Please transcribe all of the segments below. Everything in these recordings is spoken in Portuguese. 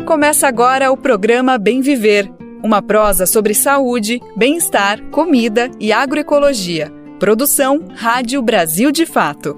Começa agora o programa Bem Viver, uma prosa sobre saúde, bem-estar, comida e agroecologia. Produção Rádio Brasil de Fato.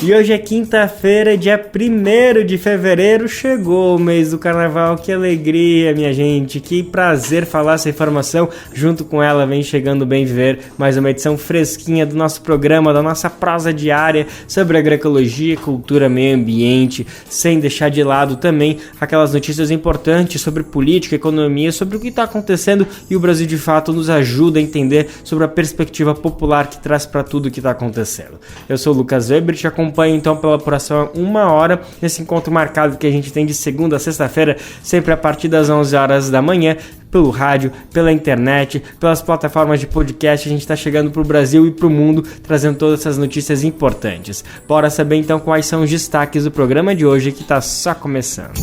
E hoje é quinta-feira, dia 1º de fevereiro, chegou o mês do carnaval, que alegria, minha gente, que prazer falar essa informação, junto com ela vem chegando o Bem Viver, mais uma edição fresquinha do nosso programa, da nossa prosa diária sobre agroecologia, cultura, meio ambiente, sem deixar de lado também aquelas notícias importantes sobre política, economia, sobre o que está acontecendo, e o Brasil de Fato nos ajuda a entender sobre a perspectiva popular que traz para tudo o que está acontecendo. Eu sou o Lucas Weber, te acompanho então pela apuração 1 hora, nesse encontro marcado que a gente tem de segunda a sexta-feira, sempre a partir das 11 horas da manhã, pelo rádio, pela internet, pelas plataformas de podcast. A gente está chegando para o Brasil e para o mundo, trazendo todas essas notícias importantes. Bora saber então quais são os destaques do programa de hoje, que está só começando.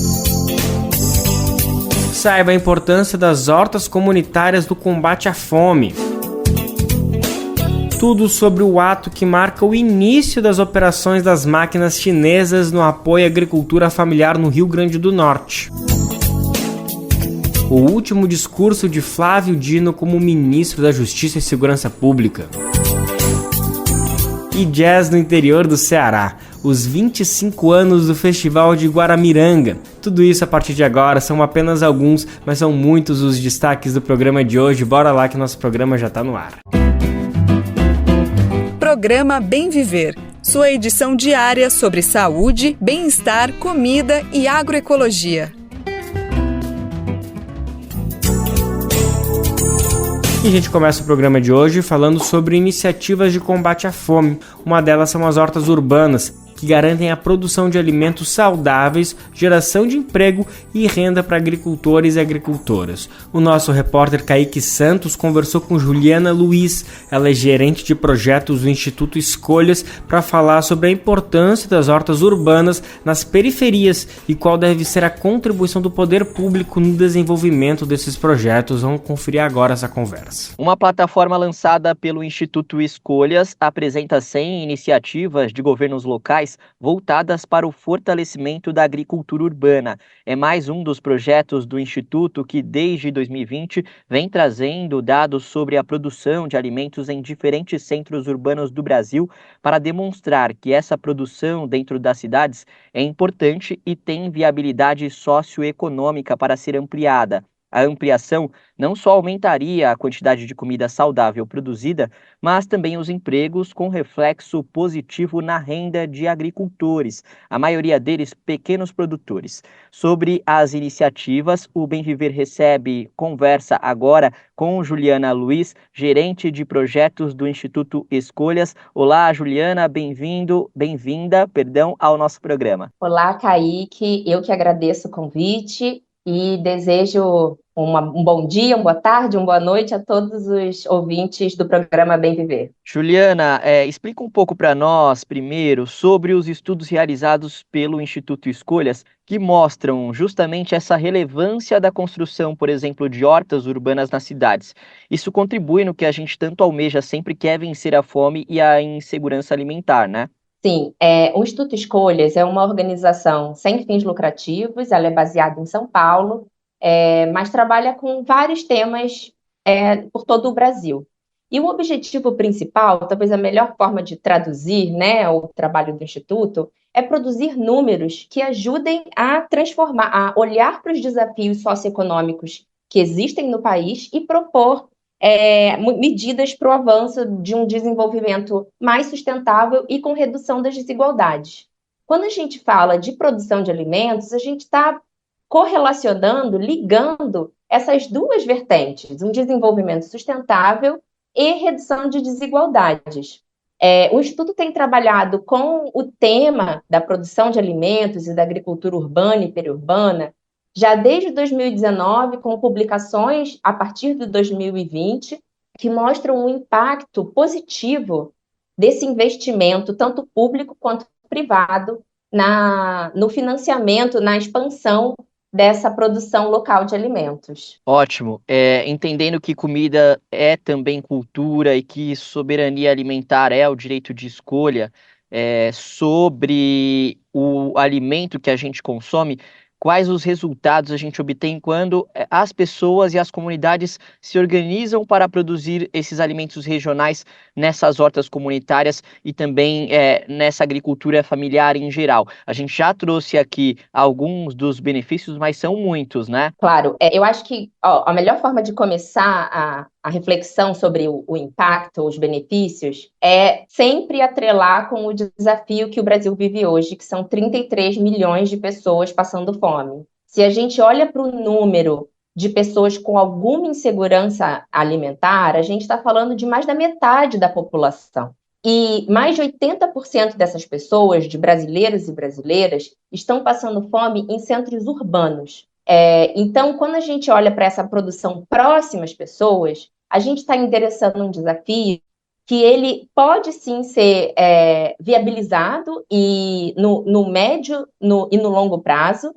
Saiba a importância das hortas comunitárias do combate à fome. Tudo sobre o ato que marca o início das operações das máquinas chinesas no apoio à agricultura familiar no Rio Grande do Norte. O último discurso de Flávio Dino como ministro da Justiça e Segurança Pública. E jazz no interior do Ceará. Os 25 anos do Festival de Guaramiranga. Tudo isso a partir de agora, são apenas alguns, mas são muitos os destaques do programa de hoje. Bora lá que nosso programa já está no ar. Programa Bem Viver, sua edição diária sobre saúde, bem-estar, comida e agroecologia. E a gente começa o programa de hoje falando sobre iniciativas de combate à fome. Uma delas são as hortas urbanas, que garantem a produção de alimentos saudáveis, geração de emprego e renda para agricultores e agricultoras. O nosso repórter Kaique Santos conversou com Juliana Luiz, ela é gerente de projetos do Instituto Escolhas, para falar sobre a importância das hortas urbanas nas periferias e qual deve ser a contribuição do poder público no desenvolvimento desses projetos. Vamos conferir agora essa conversa. Uma plataforma lançada pelo Instituto Escolhas apresenta 100 iniciativas de governos locais voltadas para o fortalecimento da agricultura urbana. É mais um dos projetos do Instituto que, desde 2020, vem trazendo dados sobre a produção de alimentos em diferentes centros urbanos do Brasil para demonstrar que essa produção dentro das cidades é importante e tem viabilidade socioeconômica para ser ampliada. A ampliação não só aumentaria a quantidade de comida saudável produzida, mas também os empregos, com reflexo positivo na renda de agricultores, a maioria deles pequenos produtores. Sobre as iniciativas, o Bem Viver recebe conversa agora com Juliana Luiz, gerente de projetos do Instituto Escolhas. Olá, Juliana, bem-vinda ao nosso programa. Olá, Kaique, eu que agradeço o convite e desejo um bom dia, uma boa tarde, uma boa noite a todos os ouvintes do programa Bem Viver. Juliana, explica um pouco para nós, primeiro, sobre os estudos realizados pelo Instituto Escolhas, que mostram justamente essa relevância da construção, por exemplo, de hortas urbanas nas cidades. Isso contribui no que a gente tanto almeja sempre, que é vencer a fome e a insegurança alimentar, né? Sim, o Instituto Escolhas é uma organização sem fins lucrativos, ela é baseada em São Paulo, mas trabalha com vários temas por todo o Brasil. E o objetivo principal, talvez a melhor forma de traduzir, né, o trabalho do Instituto, é produzir números que ajudem a transformar, a olhar para os desafios socioeconômicos que existem no país e propor medidas para o avanço de um desenvolvimento mais sustentável e com redução das desigualdades. Quando a gente fala de produção de alimentos, a gente está correlacionando, ligando essas duas vertentes, um desenvolvimento sustentável e redução de desigualdades. O Instituto tem trabalhado com o tema da produção de alimentos e da agricultura urbana e periurbana já desde 2019, com publicações a partir de 2020, que mostram um impacto positivo desse investimento, tanto público quanto privado, no financiamento, na expansão dessa produção local de alimentos. Ótimo. Entendendo que comida é também cultura e que soberania alimentar é o direito de escolha, sobre o alimento que a gente consome, quais os resultados a gente obtém quando as pessoas e as comunidades se organizam para produzir esses alimentos regionais nessas hortas comunitárias e também nessa agricultura familiar em geral. A gente já trouxe aqui alguns dos benefícios, mas são muitos, né? Claro, eu acho que a melhor forma de começar a reflexão sobre o impacto, os benefícios, é sempre atrelar com o desafio que o Brasil vive hoje, que são 33 milhões de pessoas passando fome. Se a gente olha para o número de pessoas com alguma insegurança alimentar, a gente está falando de mais da metade da população. E mais de 80% dessas pessoas, de brasileiros e brasileiras, estão passando fome em centros urbanos. Então, quando a gente olha para essa produção próxima às pessoas, a gente está endereçando um desafio que ele pode sim ser viabilizado e no médio e no longo prazo,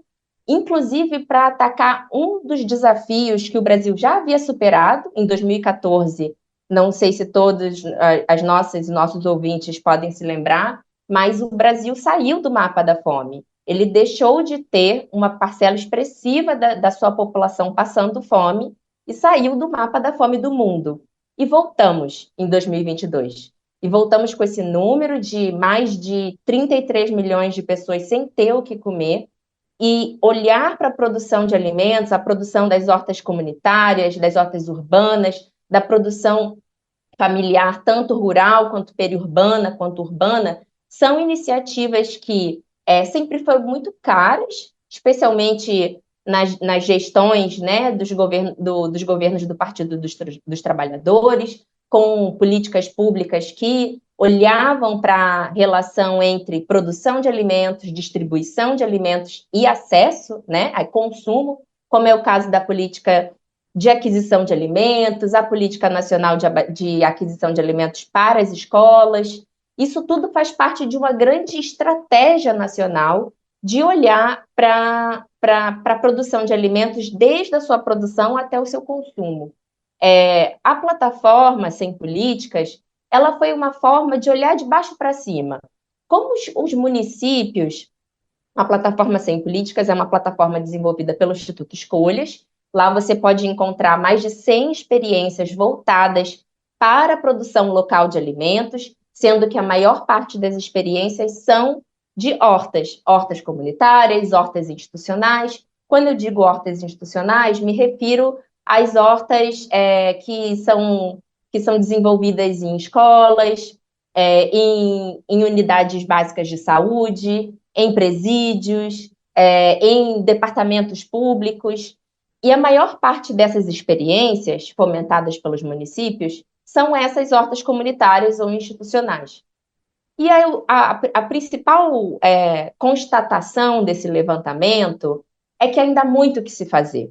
inclusive para atacar um dos desafios que o Brasil já havia superado em 2014. Não sei se todos as nossas e nossos ouvintes podem se lembrar, mas o Brasil saiu do mapa da fome. Ele deixou de ter uma parcela expressiva da sua população passando fome e saiu do mapa da fome do mundo. E voltamos em 2022. E voltamos com esse número de mais de 33 milhões de pessoas sem ter o que comer. E olhar para a produção de alimentos, a produção das hortas comunitárias, das hortas urbanas, da produção familiar, tanto rural quanto periurbana, quanto urbana, são iniciativas que sempre foram muito caras, especialmente nas gestões, né, dos governos do Partido dos Trabalhadores, com políticas públicas que olhavam para a relação entre produção de alimentos, distribuição de alimentos e acesso, né, a consumo, como é o caso da política de aquisição de alimentos, a Política Nacional de Aquisição de Alimentos para as escolas. Isso tudo faz parte de uma grande estratégia nacional de olhar para a produção de alimentos desde a sua produção até o seu consumo. A plataforma Sem Políticas, ela foi uma forma de olhar de baixo para cima. Como os municípios, a plataforma Sem Políticas é uma plataforma desenvolvida pelo Instituto Escolhas. Lá você pode encontrar mais de 100 experiências voltadas para a produção local de alimentos, sendo que a maior parte das experiências são de hortas comunitárias, hortas institucionais. Quando eu digo hortas institucionais, me refiro às hortas que são desenvolvidas em escolas, em unidades básicas de saúde, em presídios, em departamentos públicos. E a maior parte dessas experiências, fomentadas pelos municípios, são essas hortas comunitárias ou institucionais. E a principal constatação desse levantamento é que ainda há muito o que se fazer.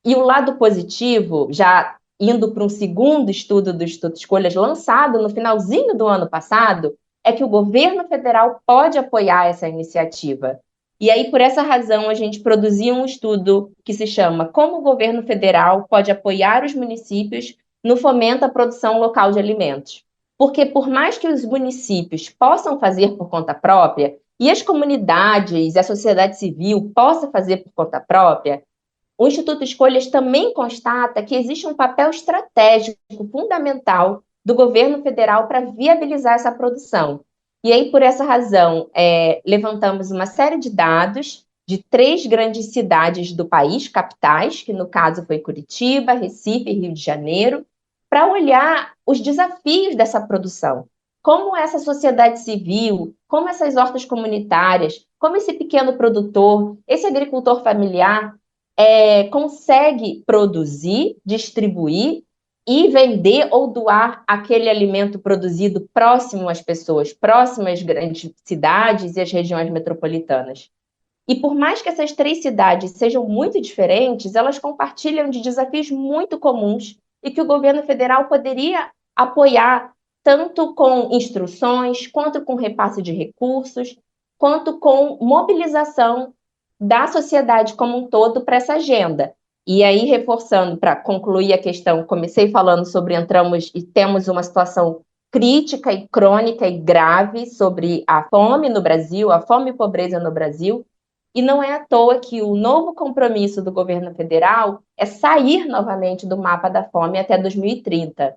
E o lado positivo, já indo para um segundo estudo do Instituto Escolhas, lançado no finalzinho do ano passado, é que o governo federal pode apoiar essa iniciativa. E aí, por essa razão, a gente produziu um estudo que se chama Como o Governo Federal pode apoiar os municípios no fomento à produção local de alimentos. Porque por mais que os municípios possam fazer por conta própria, e as comunidades e a sociedade civil possam fazer por conta própria, o Instituto Escolhas também constata que existe um papel estratégico fundamental do governo federal para viabilizar essa produção. E aí, por essa razão, levantamos uma série de dados de 3 grandes cidades do país, capitais, que no caso foi Curitiba, Recife e Rio de Janeiro, para olhar os desafios dessa produção. Como essa sociedade civil, como essas hortas comunitárias, como esse pequeno produtor, esse agricultor familiar, consegue produzir, distribuir e vender ou doar aquele alimento produzido próximo às pessoas, próximo às grandes cidades e às regiões metropolitanas. E por mais que essas 3 cidades sejam muito diferentes, elas compartilham de desafios muito comuns e que o governo federal poderia apoiar tanto com instruções, quanto com repasse de recursos, quanto com mobilização da sociedade como um todo para essa agenda. E aí, reforçando, para concluir a questão, comecei falando sobre entramos e temos uma situação crítica e crônica e grave sobre a fome no Brasil, a fome e pobreza no Brasil, e não é à toa que o novo compromisso do governo federal é sair novamente do mapa da fome até 2030.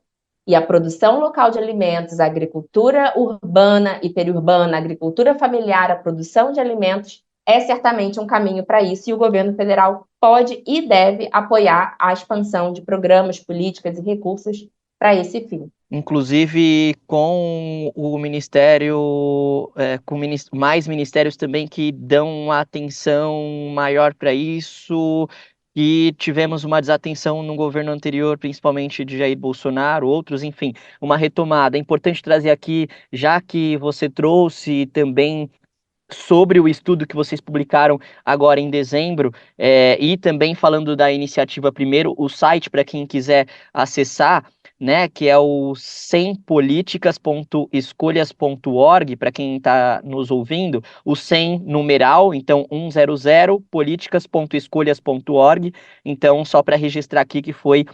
E a produção local de alimentos, a agricultura urbana e periurbana, a agricultura familiar, a produção de alimentos é certamente um caminho para isso, e o governo federal pode e deve apoiar a expansão de programas, políticas e recursos para esse fim. Inclusive com o Ministério, com mais ministérios também que dão uma atenção maior para isso, e tivemos uma desatenção no governo anterior, principalmente de Jair Bolsonaro, outros, enfim, uma retomada. É importante trazer aqui, já que você trouxe também sobre o estudo que vocês publicaram agora em dezembro, e também falando da iniciativa primeiro, o site para quem quiser acessar, né, que é o sempoliticas.escolhas.org, para quem está nos ouvindo, o 100 numeral, então 100 políticas.escolhas.org, então só para registrar aqui que foi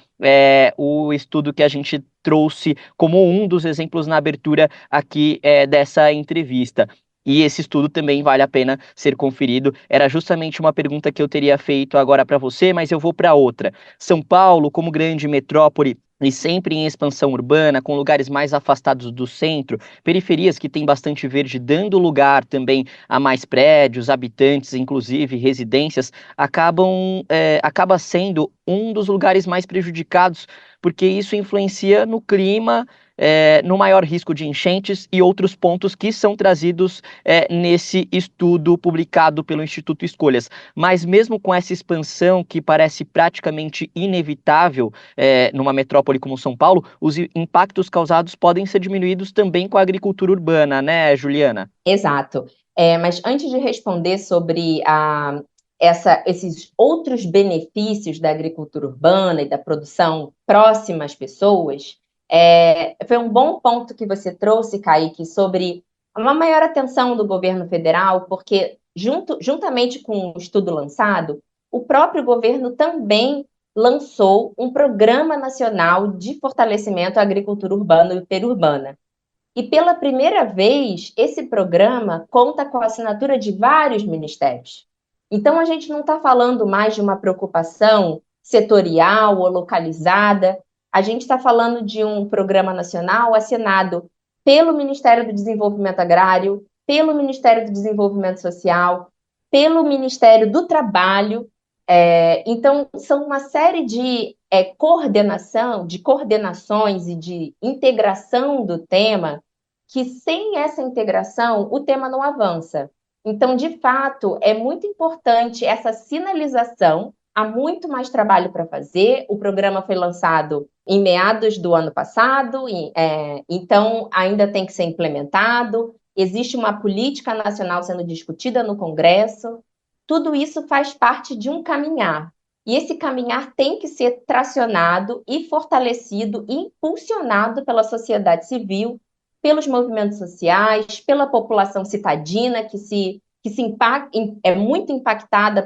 o estudo que a gente trouxe como um dos exemplos na abertura aqui dessa entrevista. E esse estudo também vale a pena ser conferido. Era justamente uma pergunta que eu teria feito agora para você, mas eu vou para outra. São Paulo, como grande metrópole e sempre em expansão urbana, com lugares mais afastados do centro, periferias que têm bastante verde, dando lugar também a mais prédios, habitantes, inclusive residências, acaba sendo um dos lugares mais prejudicados, porque isso influencia no clima, no maior risco de enchentes e outros pontos que são trazidos nesse estudo publicado pelo Instituto Escolhas. Mas mesmo com essa expansão que parece praticamente inevitável numa metrópole como São Paulo, os impactos causados podem ser diminuídos também com a agricultura urbana, né, Juliana? Exato. Mas antes de responder sobre esses outros benefícios da agricultura urbana e da produção próxima às pessoas, foi um bom ponto que você trouxe, Kaique, sobre uma maior atenção do governo federal, porque juntamente com o estudo lançado, o próprio governo também lançou um programa nacional de fortalecimento à agricultura urbana e periurbana. E pela primeira vez, esse programa conta com a assinatura de vários ministérios. Então, a gente não está falando mais de uma preocupação setorial ou localizada, a gente está falando de um programa nacional assinado pelo Ministério do Desenvolvimento Agrário, pelo Ministério do Desenvolvimento Social, pelo Ministério do Trabalho. Então, são uma série de coordenações e de integração do tema, que sem essa integração, o tema não avança. Então, de fato, é muito importante essa sinalização. Há muito mais trabalho para fazer. O programa foi lançado em meados do ano passado, então ainda tem que ser implementado. Existe uma política nacional sendo discutida no Congresso. Tudo isso faz parte de um caminhar. E esse caminhar tem que ser tracionado e fortalecido e impulsionado pela sociedade civil, pelos movimentos sociais, pela população citadina, que é muito impactada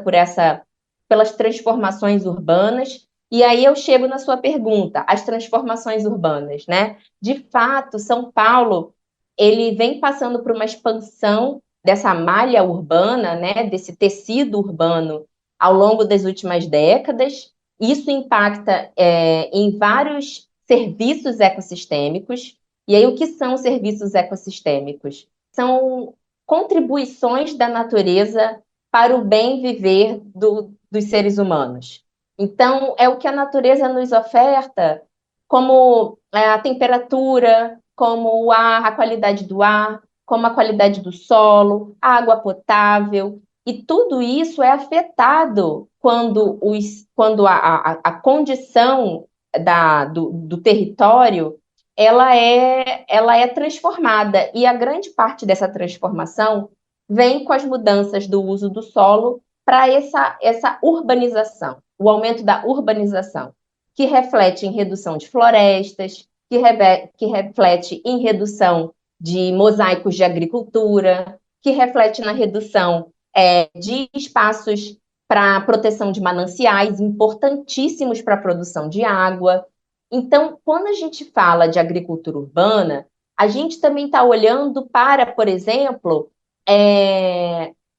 pelas transformações urbanas. E aí eu chego na sua pergunta, as transformações urbanas, né? De fato, São Paulo, ele vem passando por uma expansão dessa malha urbana, né? Desse tecido urbano ao longo das últimas décadas. Isso impacta em vários serviços ecossistêmicos. E aí, o que são serviços ecossistêmicos? São contribuições da natureza para o bem viver dos seres humanos. Então, é o que a natureza nos oferta, como a temperatura, como o ar, a qualidade do ar, como a qualidade do solo, a água potável, e tudo isso é afetado quando a condição do território ela é transformada, e a grande parte dessa transformação vem com as mudanças do uso do solo para essa urbanização, o aumento da urbanização, que reflete em redução de florestas, que reflete em redução de mosaicos de agricultura, que reflete na redução de espaços para proteção de mananciais, importantíssimos para a produção de água. Então, quando a gente fala de agricultura urbana, a gente também está olhando para, por exemplo,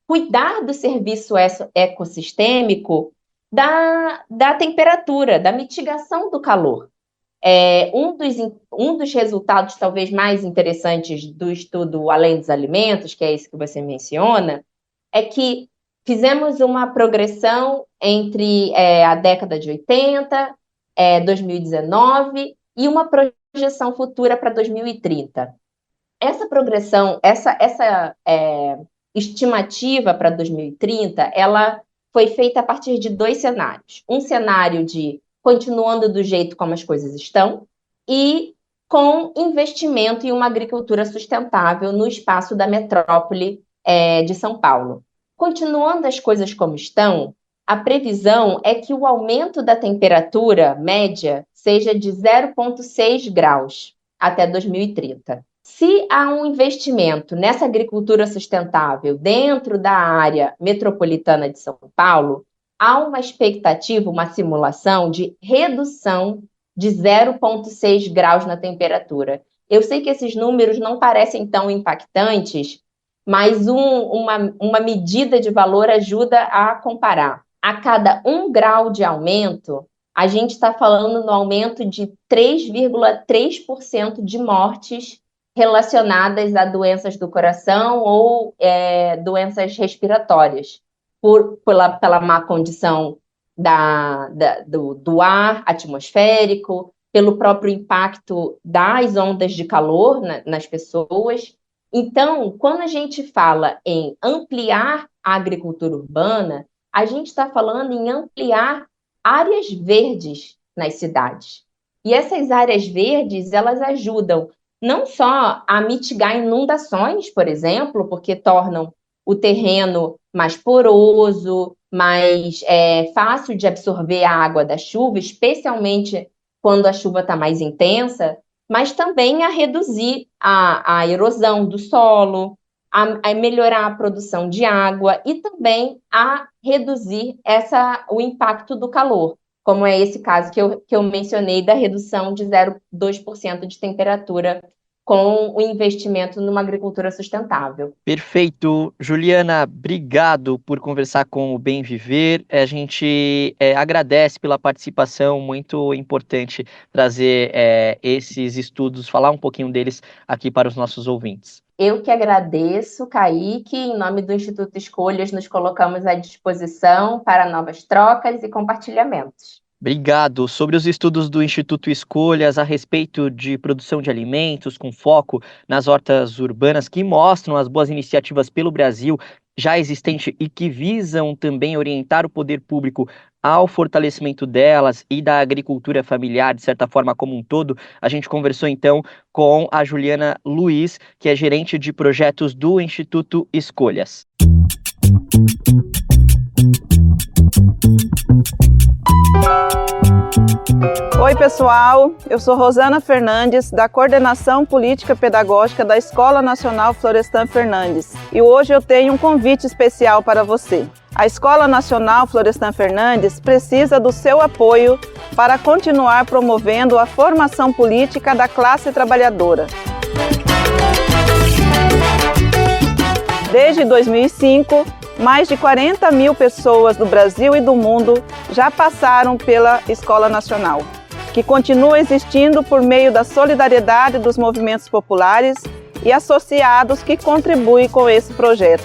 cuidar do serviço ecossistêmico da temperatura, da mitigação do calor. Um dos resultados talvez mais interessantes do estudo Além dos Alimentos, que é esse que você menciona, é que fizemos uma progressão entre a década de 80, 2019 e uma projeção futura para 2030. Essa progressão, essa estimativa para 2030, ela foi feita a partir de 2 cenários. Um cenário de continuando do jeito como as coisas estão e com investimento em uma agricultura sustentável no espaço da metrópole de São Paulo. Continuando as coisas como estão, a previsão é que o aumento da temperatura média seja de 0,6 graus até 2030. Se há um investimento nessa agricultura sustentável dentro da área metropolitana de São Paulo, há uma expectativa, uma simulação de redução de 0,6 graus na temperatura. Eu sei que esses números não parecem tão impactantes, mas uma medida de valor ajuda a comparar. A cada 1 grau de aumento, a gente está falando no aumento de 3,3% de mortes relacionadas a doenças do coração ou doenças respiratórias, pela má condição do ar atmosférico, pelo próprio impacto das ondas de calor nas pessoas. Então, quando a gente fala em ampliar a agricultura urbana, a gente está falando em ampliar áreas verdes nas cidades. E essas áreas verdes, elas ajudam não só a mitigar inundações, por exemplo, porque tornam o terreno mais poroso, mais fácil de absorver a água da chuva, especialmente quando a chuva está mais intensa, mas também a reduzir a erosão do solo, a melhorar a produção de água e também a reduzir o impacto do calor, como é esse caso que eu mencionei da redução de 0,2% de temperatura com o investimento numa agricultura sustentável. Perfeito. Juliana, obrigado por conversar com o Bem Viver. A gente agradece pela participação, muito importante trazer esses estudos, falar um pouquinho deles aqui para os nossos ouvintes. Eu que agradeço, Kaique. Em nome do Instituto Escolhas, nos colocamos à disposição para novas trocas e compartilhamentos. Obrigado. Sobre os estudos do Instituto Escolhas a respeito de produção de alimentos com foco nas hortas urbanas que mostram as boas iniciativas pelo Brasil já existente e que visam também orientar o poder público ao fortalecimento delas e da agricultura familiar, de certa forma, como um todo, a gente conversou então com a Juliana Luiz, que é gerente de projetos do Instituto Escolhas. Oi, pessoal, eu sou Rosana Fernandes, da Coordenação Política Pedagógica da Escola Nacional Florestan Fernandes, e hoje eu tenho um convite especial para você. A Escola Nacional Florestan Fernandes precisa do seu apoio para continuar promovendo a formação política da classe trabalhadora. Desde 2005, mais de 40 mil pessoas do Brasil e do mundo já passaram pela Escola Nacional, que continua existindo por meio da solidariedade dos movimentos populares e associados que contribuem com esse projeto.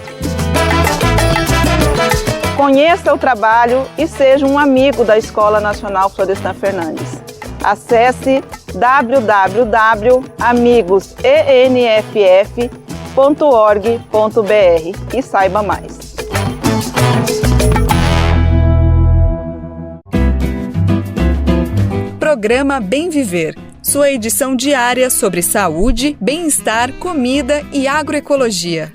Conheça o trabalho e seja um amigo da Escola Nacional Florestan Fernandes. Acesse www.amigosenff.org.br e saiba mais. Programa Bem Viver, sua edição diária sobre saúde, bem-estar, comida e agroecologia.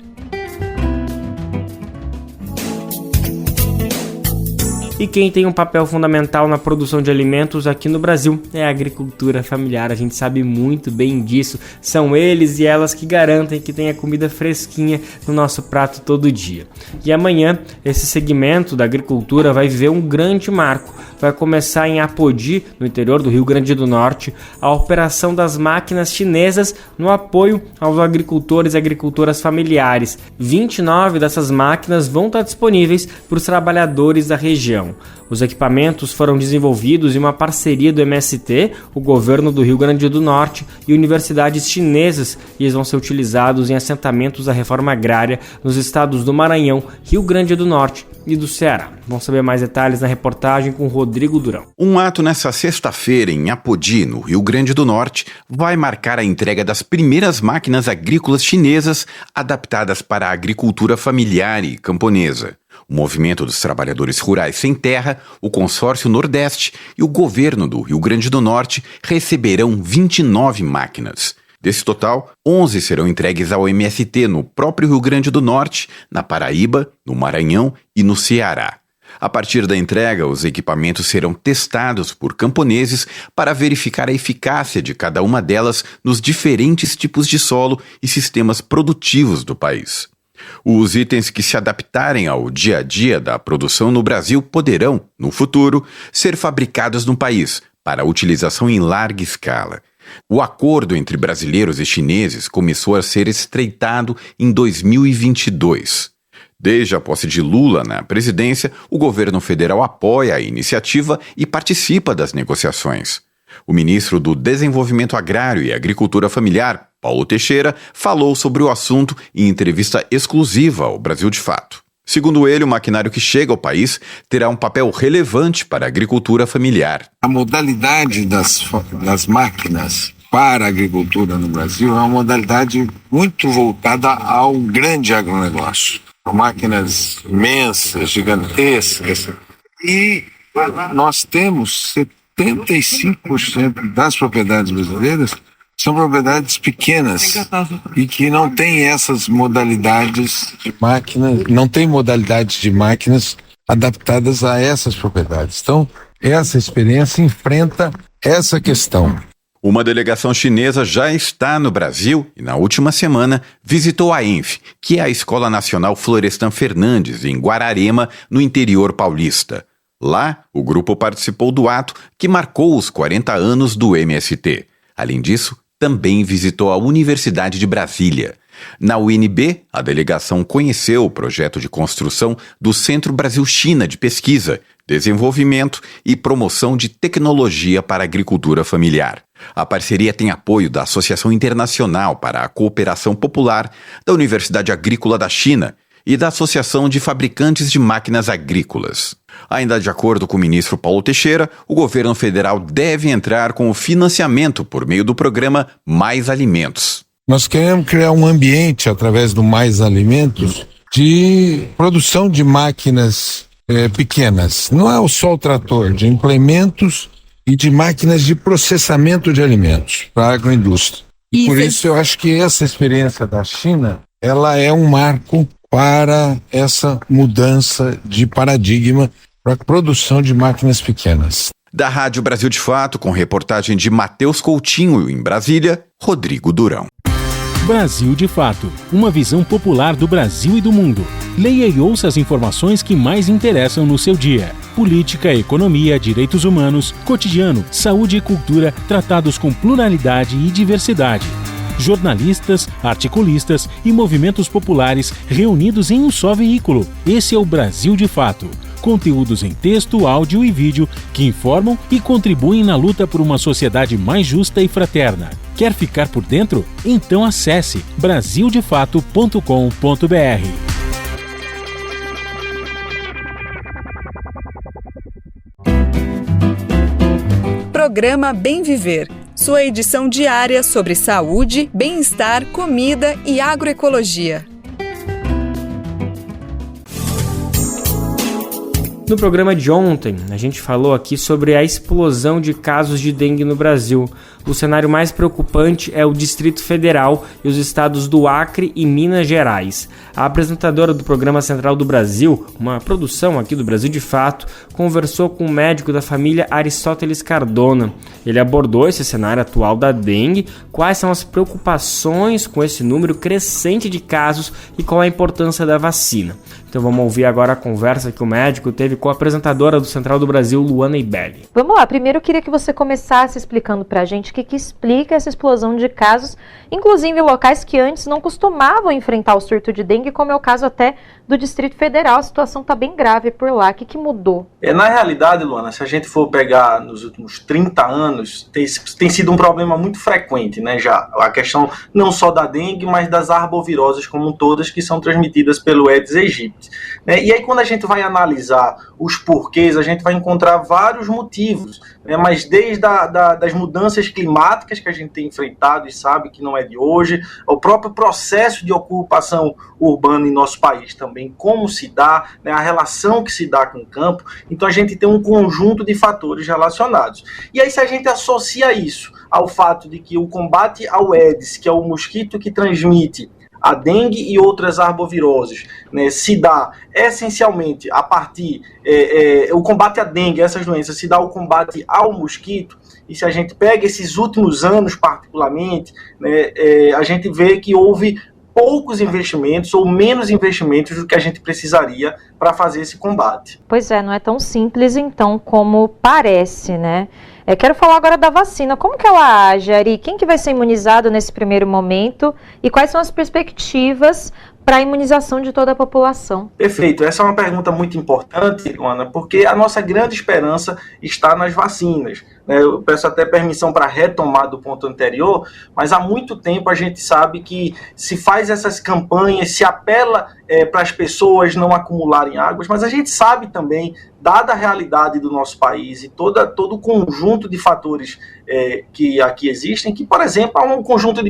E quem tem um papel fundamental na produção de alimentos aqui no Brasil é a agricultura familiar. A gente sabe muito bem disso. São eles e elas que garantem que tenha comida fresquinha no nosso prato todo dia. E amanhã, esse segmento da agricultura vai viver um grande marco. Vai começar em Apodi, no interior do Rio Grande do Norte, a operação das máquinas chinesas no apoio aos agricultores e agricultoras familiares. 29 dessas máquinas vão estar disponíveis para os trabalhadores da região. Os equipamentos foram desenvolvidos em uma parceria do MST, o governo do Rio Grande do Norte e universidades chinesas, e eles vão ser utilizados em assentamentos da reforma agrária nos estados do Maranhão, Rio Grande do Norte e do Ceará. Vamos saber mais detalhes na reportagem com Rodrigo Durão. Um ato nesta sexta-feira em Apodi, no Rio Grande do Norte, vai marcar a entrega das primeiras máquinas agrícolas chinesas adaptadas para a agricultura familiar e camponesa. O Movimento dos Trabalhadores Rurais Sem Terra, o Consórcio Nordeste e o governo do Rio Grande do Norte receberão 29 máquinas. Desse total, 11 serão entregues ao MST no próprio Rio Grande do Norte, na Paraíba, no Maranhão e no Ceará. A partir da entrega, os equipamentos serão testados por camponeses para verificar a eficácia de cada uma delas nos diferentes tipos de solo e sistemas produtivos do país. Os itens que se adaptarem ao dia a dia da produção no Brasil poderão, no futuro, ser fabricados no país para utilização em larga escala. O acordo entre brasileiros e chineses começou a ser estreitado em 2022. Desde a posse de Lula na presidência, o governo federal apoia a iniciativa e participa das negociações. O ministro do Desenvolvimento Agrário e Agricultura Familiar, Paulo Teixeira, falou sobre o assunto em entrevista exclusiva ao Brasil de Fato. Segundo ele, o maquinário que chega ao país terá um papel relevante para a agricultura familiar. A modalidade das máquinas para a agricultura no Brasil é uma modalidade muito voltada ao grande agronegócio. Máquinas imensas, gigantescas. E nós temos 75% das propriedades brasileiras são propriedades pequenas e que não têm essas modalidades de máquinas, não tem modalidades de máquinas adaptadas a essas propriedades. Então, essa experiência enfrenta essa questão. Uma delegação chinesa já está no Brasil e, na última semana, visitou a ENF, que é a Escola Nacional Florestan Fernandes, em Guararema, no interior paulista. Lá, o grupo participou do ato que marcou os 40 anos do MST. Além disso, também visitou a Universidade de Brasília. Na UNB, a delegação conheceu o projeto de construção do Centro Brasil-China de Pesquisa, Desenvolvimento e Promoção de Tecnologia para a Agricultura Familiar. A parceria tem apoio da Associação Internacional para a Cooperação Popular, da Universidade Agrícola da China e da Associação de Fabricantes de Máquinas Agrícolas. Ainda de acordo com o ministro Paulo Teixeira, o governo federal deve entrar com o financiamento por meio do programa Mais Alimentos. Nós queremos criar um ambiente, através do Mais Alimentos, de produção de máquinas pequenas. Não é só o trator, de implementos e de máquinas de processamento de alimentos para a agroindústria. E por isso eu acho que essa experiência da China, ela é um marco para essa mudança de paradigma para a produção de máquinas pequenas. Da Rádio Brasil de Fato, com reportagem de Matheus Coutinho em Brasília, Rodrigo Durão. Brasil de Fato, uma visão popular do Brasil e do mundo. Leia e ouça as informações que mais interessam no seu dia. Política, economia, direitos humanos, cotidiano, saúde e cultura, tratados com pluralidade e diversidade. Jornalistas, articulistas e movimentos populares reunidos em um só veículo. Esse é o Brasil de Fato. Conteúdos em texto, áudio e vídeo que informam e contribuem na luta por uma sociedade mais justa e fraterna. Quer ficar por dentro? Então acesse brasildefato.com.br. Programa Bem Viver, sua edição diária sobre saúde, bem-estar, comida e agroecologia. No programa de ontem, a gente falou aqui sobre a explosão de casos de dengue no Brasil. O cenário mais preocupante é o Distrito Federal e os estados do Acre e Minas Gerais. A apresentadora do Programa Central do Brasil, uma produção aqui do Brasil de Fato, conversou com o médico da família Aristóteles Cardona. Ele abordou esse cenário atual da dengue, quais são as preocupações com esse número crescente de casos e qual a importância da vacina. Então vamos ouvir agora a conversa que o médico teve com a apresentadora do Central do Brasil, Luana Ibelli. Vamos lá, primeiro eu queria que você começasse explicando pra gente o que explica essa explosão de casos, inclusive em locais que antes não costumavam enfrentar o surto de dengue, como é o caso até do Distrito Federal. A situação está bem grave por lá. O que mudou? Na realidade, Luana, se a gente for pegar nos últimos 30 anos, tem sido um problema muito frequente, né? Já a questão não só da dengue, mas das arboviroses como todas, que são transmitidas pelo Aedes aegypti. E aí, quando a gente vai analisar os porquês, a gente vai encontrar vários motivos, né? Mas desde das mudanças climáticas que a gente tem enfrentado e sabe que não é de hoje, o próprio processo de ocupação urbana em nosso país também, como se dá, né? A relação que se dá com o campo. Então a gente tem um conjunto de fatores relacionados. E aí, se a gente associa isso ao fato de que o combate ao Aedes, que é o mosquito que transmite a dengue e outras arboviroses, né, se dá essencialmente a partir, o combate à dengue, essas doenças, se dá o combate ao mosquito, e se a gente pega esses últimos anos particularmente, né, a gente vê que houve poucos investimentos ou menos investimentos do que a gente precisaria para fazer esse combate. Pois é, não é tão simples então como parece, né? Quero falar agora da vacina. Como que ela age, Ari? Quem que vai ser imunizado nesse primeiro momento? E quais são as perspectivas para a imunização de toda a população? Perfeito. Essa é uma pergunta muito importante, Luana, porque a nossa grande esperança está nas vacinas. Eu peço até permissão para retomar do ponto anterior, mas há muito tempo a gente sabe que se faz essas campanhas, se apela para as pessoas não acumularem águas, mas a gente sabe também, dada a realidade do nosso país e todo o conjunto de fatores que aqui existem, que, por exemplo, há um conjunto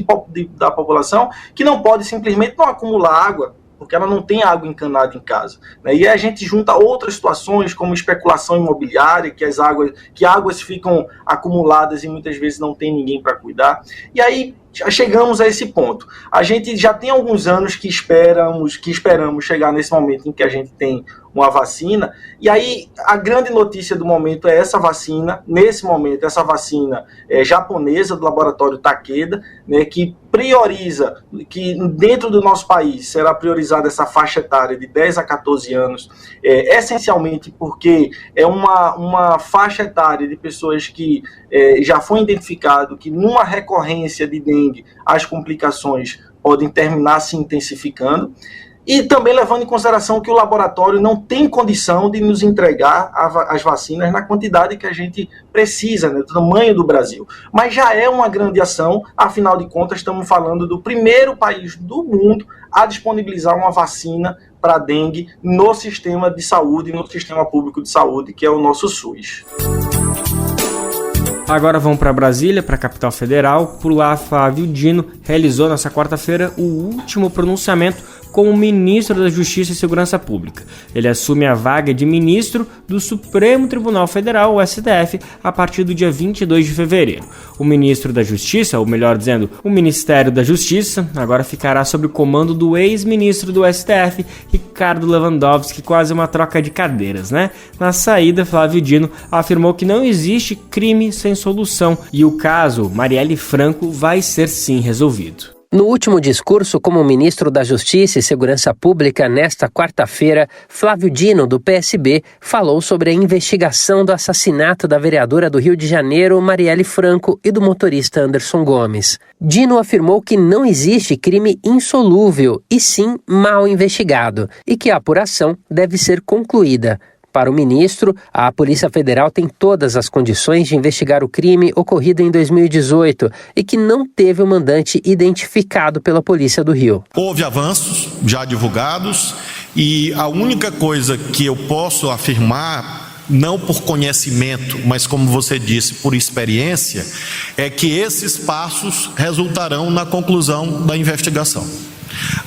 da população que não pode simplesmente não acumular água, porque ela não tem água encanada em casa, né? E a gente junta outras situações, como especulação imobiliária, que águas ficam acumuladas e muitas vezes não tem ninguém para cuidar. E aí já chegamos a esse ponto. A gente já tem alguns anos que esperamos chegar nesse momento em que a gente tem uma vacina, e aí a grande notícia do momento é essa vacina, nesse momento, essa vacina japonesa do laboratório Takeda, né, que prioriza, que dentro do nosso país será priorizada essa faixa etária de 10 a 14 anos, essencialmente porque é uma faixa etária de pessoas que já foi identificado que numa recorrência de dengue as complicações podem terminar se intensificando. E também levando em consideração que o laboratório não tem condição de nos entregar as vacinas na quantidade que a gente precisa, né, do tamanho do Brasil. Mas já é uma grande ação, afinal de contas estamos falando do primeiro país do mundo a disponibilizar uma vacina para dengue no sistema de saúde, no sistema público de saúde, que é o nosso SUS. Agora vamos para Brasília, para a capital federal. Por lá, Flávio Dino realizou nessa quarta-feira o último pronunciamento como ministro da Justiça e Segurança Pública. Ele assume a vaga de ministro do Supremo Tribunal Federal, o STF, a partir do dia 22 de fevereiro. O ministro da Justiça, ou melhor dizendo, o Ministério da Justiça, agora ficará sob o comando do ex-ministro do STF, Ricardo Lewandowski, quase uma troca de cadeiras, né? Na saída, Flávio Dino afirmou que não existe crime sem solução e o caso Marielle Franco vai ser sim resolvido. No último discurso como ministro da Justiça e Segurança Pública nesta quarta-feira, Flávio Dino, do PSB, falou sobre a investigação do assassinato da vereadora do Rio de Janeiro, Marielle Franco, e do motorista Anderson Gomes. Dino afirmou que não existe crime insolúvel, e sim mal investigado, e que a apuração deve ser concluída. Para o ministro, a Polícia Federal tem todas as condições de investigar o crime ocorrido em 2018 e que não teve o mandante identificado pela Polícia do Rio. Houve avanços já divulgados e a única coisa que eu posso afirmar, não por conhecimento, mas como você disse, por experiência, é que esses passos resultarão na conclusão da investigação.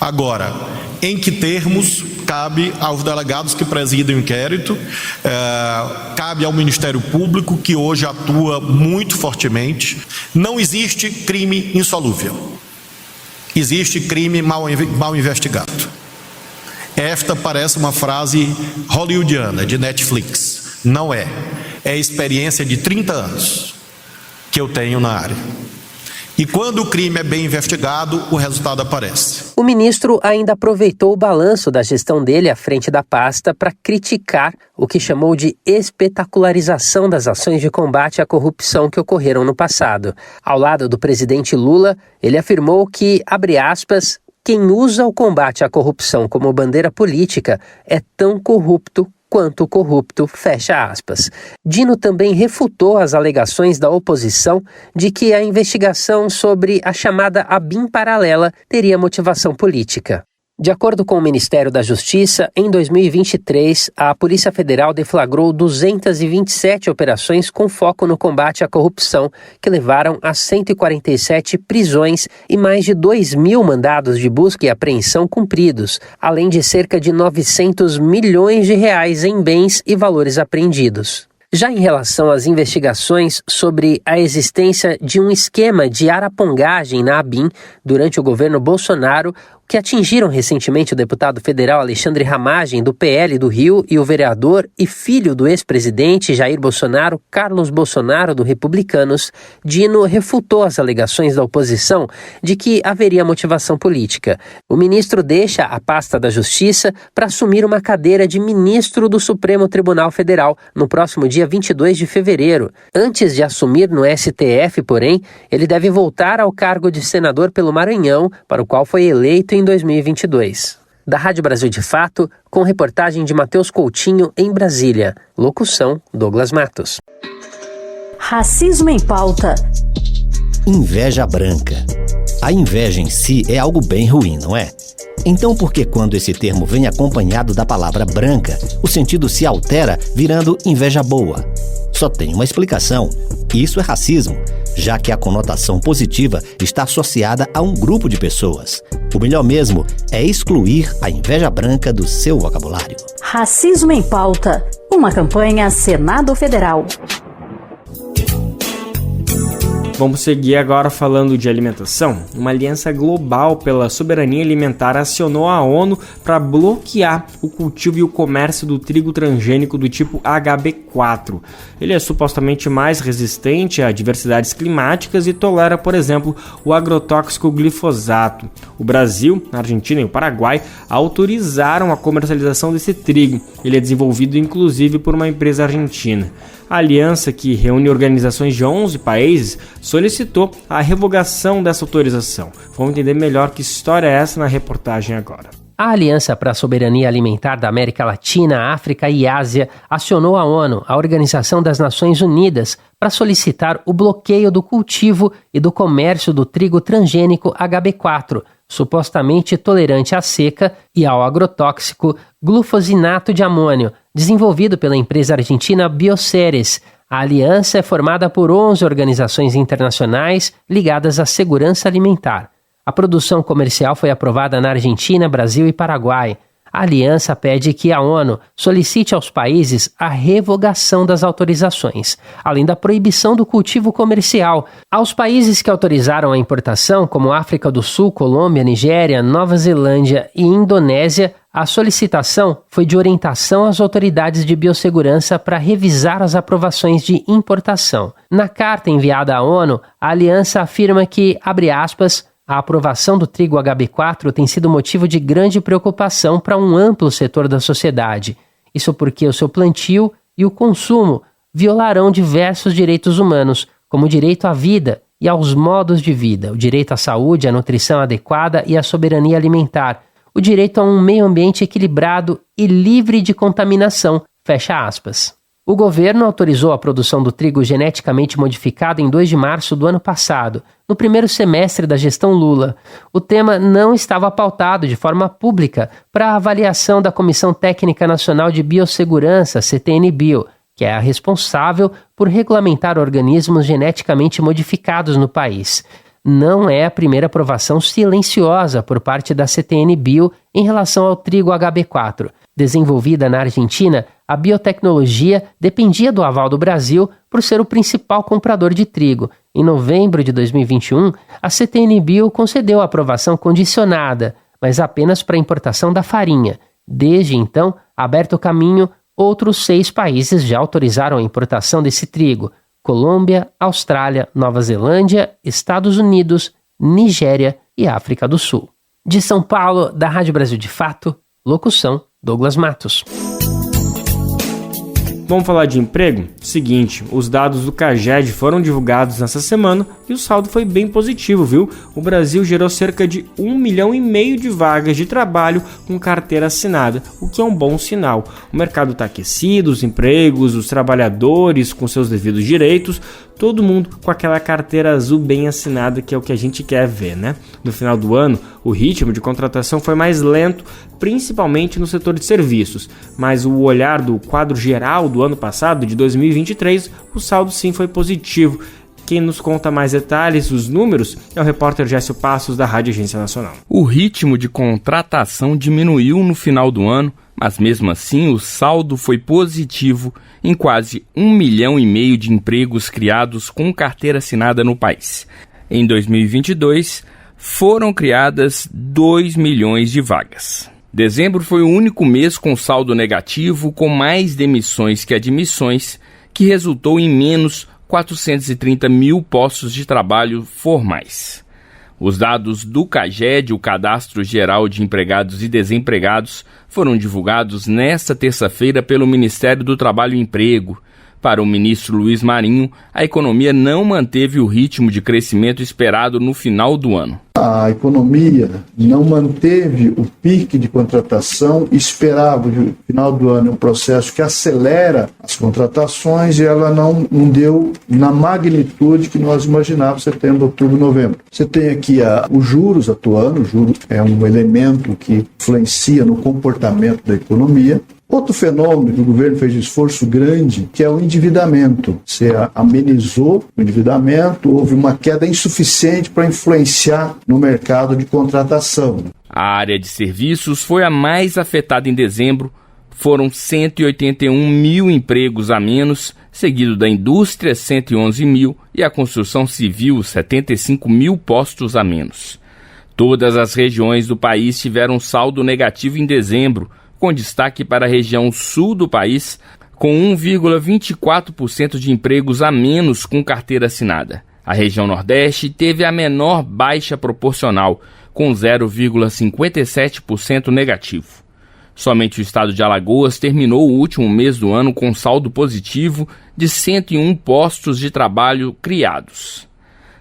Agora, em que termos, cabe aos delegados que presidem o inquérito, cabe ao Ministério Público, que hoje atua muito fortemente. Não existe crime insolúvel. Existe crime mal investigado. Esta parece uma frase hollywoodiana, de Netflix. Não é. É a experiência de 30 anos que eu tenho na área. E quando o crime é bem investigado, o resultado aparece. O ministro ainda aproveitou o balanço da gestão dele à frente da pasta para criticar o que chamou de espetacularização das ações de combate à corrupção que ocorreram no passado. Ao lado do presidente Lula, ele afirmou que, abre aspas, quem usa o combate à corrupção como bandeira política é tão corrupto quanto corrupto, fecha aspas. Dino também refutou as alegações da oposição de que a investigação sobre a chamada ABIN paralela teria motivação política. De acordo com o Ministério da Justiça, em 2023, a Polícia Federal deflagrou 227 operações com foco no combate à corrupção, que levaram a 147 prisões e mais de 2.000 mandados de busca e apreensão cumpridos, além de cerca de 900 milhões de reais em bens e valores apreendidos. Já em relação às investigações sobre a existência de um esquema de arapongagem na ABIN durante o governo Bolsonaro, que atingiram recentemente o deputado federal Alexandre Ramagem, do PL do Rio, e o vereador e filho do ex-presidente Jair Bolsonaro, Carlos Bolsonaro, do Republicanos, Dino refutou as alegações da oposição de que haveria motivação política. O ministro deixa a pasta da Justiça para assumir uma cadeira de ministro do Supremo Tribunal Federal no próximo dia 22 de fevereiro. Antes de assumir no STF, porém, ele deve voltar ao cargo de senador pelo Maranhão, para o qual foi eleito em 2022. Da Rádio Brasil de Fato, com reportagem de Matheus Coutinho em Brasília. Locução, Douglas Matos. Racismo em pauta. Inveja branca. A inveja em si é algo bem ruim, não é? Então por que quando esse termo vem acompanhado da palavra branca, o sentido se altera virando inveja boa? Só tem uma explicação. Isso é racismo, já que a conotação positiva está associada a um grupo de pessoas. O melhor mesmo é excluir a inveja branca do seu vocabulário. Racismo em pauta. Uma campanha Senado Federal. Vamos seguir agora falando de alimentação. Uma aliança global pela soberania alimentar acionou a ONU para bloquear o cultivo e o comércio do trigo transgênico do tipo HB4. Ele é supostamente mais resistente a adversidades climáticas e tolera, por exemplo, o agrotóxico glifosato. O Brasil, a Argentina e o Paraguai autorizaram a comercialização desse trigo. Ele é desenvolvido inclusive por uma empresa argentina. A aliança, que reúne organizações de 11 países, solicitou a revogação dessa autorização. Vamos entender melhor que história é essa na reportagem agora. A Aliança para a Soberania Alimentar da América Latina, África e Ásia acionou a ONU, a Organização das Nações Unidas, para solicitar o bloqueio do cultivo e do comércio do trigo transgênico HB4, supostamente tolerante à seca e ao agrotóxico glufosinato de amônio, desenvolvido pela empresa argentina Bioceres. A aliança é formada por 11 organizações internacionais ligadas à segurança alimentar. A produção comercial foi aprovada na Argentina, Brasil e Paraguai. A aliança pede que a ONU solicite aos países a revogação das autorizações, além da proibição do cultivo comercial. Aos países que autorizaram a importação, como África do Sul, Colômbia, Nigéria, Nova Zelândia e Indonésia, a solicitação foi de orientação às autoridades de biossegurança para revisar as aprovações de importação. Na carta enviada à ONU, a aliança afirma que, abre aspas, a aprovação do trigo HB4 tem sido motivo de grande preocupação para um amplo setor da sociedade. Isso porque o seu plantio e o consumo violarão diversos direitos humanos, como o direito à vida e aos modos de vida, o direito à saúde, à nutrição adequada e à soberania alimentar, o direito a um meio ambiente equilibrado e livre de contaminação, fecha aspas. O governo autorizou a produção do trigo geneticamente modificado em 2 de março do ano passado, no primeiro semestre da gestão Lula. O tema não estava pautado de forma pública para a avaliação da Comissão Técnica Nacional de Biossegurança, CTN-Bio, que é a responsável por regulamentar organismos geneticamente modificados no país. não é a primeira aprovação silenciosa por parte da CTN-Bio em relação ao trigo HB4. Desenvolvida na Argentina, a biotecnologia dependia do aval do Brasil por ser o principal comprador de trigo. Em novembro de 2021, a CTN-Bio concedeu a aprovação condicionada, mas apenas para a importação da farinha. Desde então, aberto o caminho, outros 6 países já autorizaram a importação desse trigo: Colômbia, Austrália, Nova Zelândia, Estados Unidos, Nigéria e África do Sul. De São Paulo, da Rádio Brasil de Fato, locução Douglas Matos. Vamos falar de emprego? Seguinte, os dados do CAGED foram divulgados nessa semana e o saldo foi bem positivo, viu? O Brasil gerou cerca de 1,5 milhão de vagas de trabalho com carteira assinada, o que é um bom sinal. O mercado está aquecido, os empregos, os trabalhadores com seus devidos direitos, todo mundo com aquela carteira azul bem assinada, que é o que a gente quer ver, né? No final do ano, o ritmo de contratação foi mais lento, principalmente no setor de serviços, mas o olhar do quadro geral do ano passado, de 2023, o saldo sim foi positivo. Quem nos conta mais detalhes, os números, é o repórter Gécio Passos, da Rádio Agência Nacional. O ritmo de contratação diminuiu no final do ano, mas mesmo assim o saldo foi positivo em quase 1,5 milhão de empregos criados com carteira assinada no país. Em 2022, foram criadas 2 milhões de vagas. Dezembro foi o único mês com saldo negativo, com mais demissões que admissões, que resultou em menos 430 mil postos de trabalho formais. Os dados do CAGED, o Cadastro Geral de Empregados e Desempregados, foram divulgados nesta terça-feira pelo Ministério do Trabalho e Emprego. Para o ministro Luiz Marinho, a economia não manteve o ritmo de crescimento esperado no final do ano. A economia não manteve o pique de contratação esperado no final do ano. É um processo que acelera as contratações e ela não deu na magnitude que nós imaginávamos setembro, outubro, novembro. Você tem aqui os juros atuando, o juro é um elemento que influencia no comportamento da economia. Outro fenômeno que o governo fez de esforço grande, que é o endividamento. Você amenizou o endividamento, houve uma queda insuficiente para influenciar no mercado de contratação. A área de serviços foi a mais afetada em dezembro. Foram 181 mil empregos a menos, seguido da indústria, 111 mil, e a construção civil, 75 mil postos a menos. Todas as regiões do país tiveram saldo negativo em dezembro, com destaque para a região sul do país, com 1,24% de empregos a menos com carteira assinada. A região Nordeste teve a menor baixa proporcional, com 0,57% negativo. Somente o estado de Alagoas terminou o último mês do ano com saldo positivo de 101 postos de trabalho criados.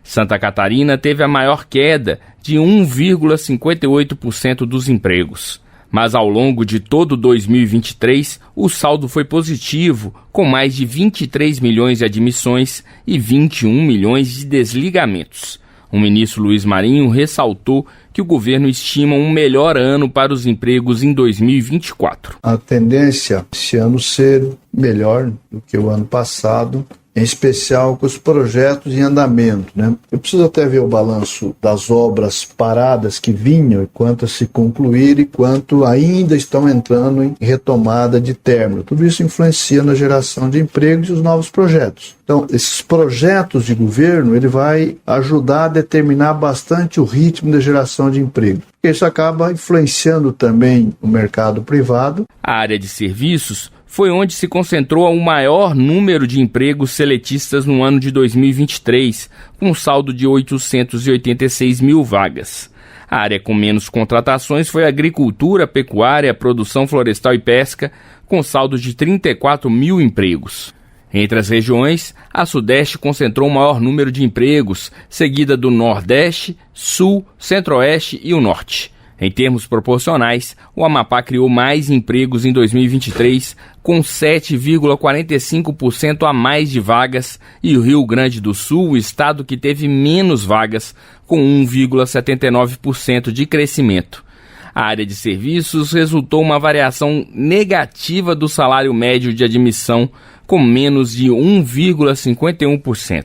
Santa Catarina teve a maior queda, de 1,58% dos empregos. Mas ao longo de todo 2023, o saldo foi positivo, com mais de 23 milhões de admissões e 21 milhões de desligamentos. O ministro Luiz Marinho ressaltou que o governo estima um melhor ano para os empregos em 2024. A tendência esse ano ser melhor do que o ano passado, em especial com os projetos em andamento, né? Eu preciso até ver o balanço das obras paradas que vinham e quantas se concluíram e quanto ainda estão entrando em retomada de término. Tudo isso influencia na geração de empregos e os novos projetos. Então, esses projetos de governo, ele vai ajudar a determinar bastante o ritmo da geração de emprego. Isso acaba influenciando também o mercado privado. A área de serviços foi onde se concentrou o maior número de empregos seletistas no ano de 2023, com um saldo de 886 mil vagas. A área com menos contratações foi a agricultura, pecuária, produção florestal e pesca, com saldo de 34 mil empregos. Entre as regiões, a Sudeste concentrou o maior número de empregos, seguida do Nordeste, Sul, Centro-Oeste e o Norte. Em termos proporcionais, o Amapá criou mais empregos em 2023, com 7,45% a mais de vagas, e o Rio Grande do Sul, o estado que teve menos vagas, com 1,79% de crescimento. A área de serviços resultou uma variação negativa do salário médio de admissão, com menos de 1,51%.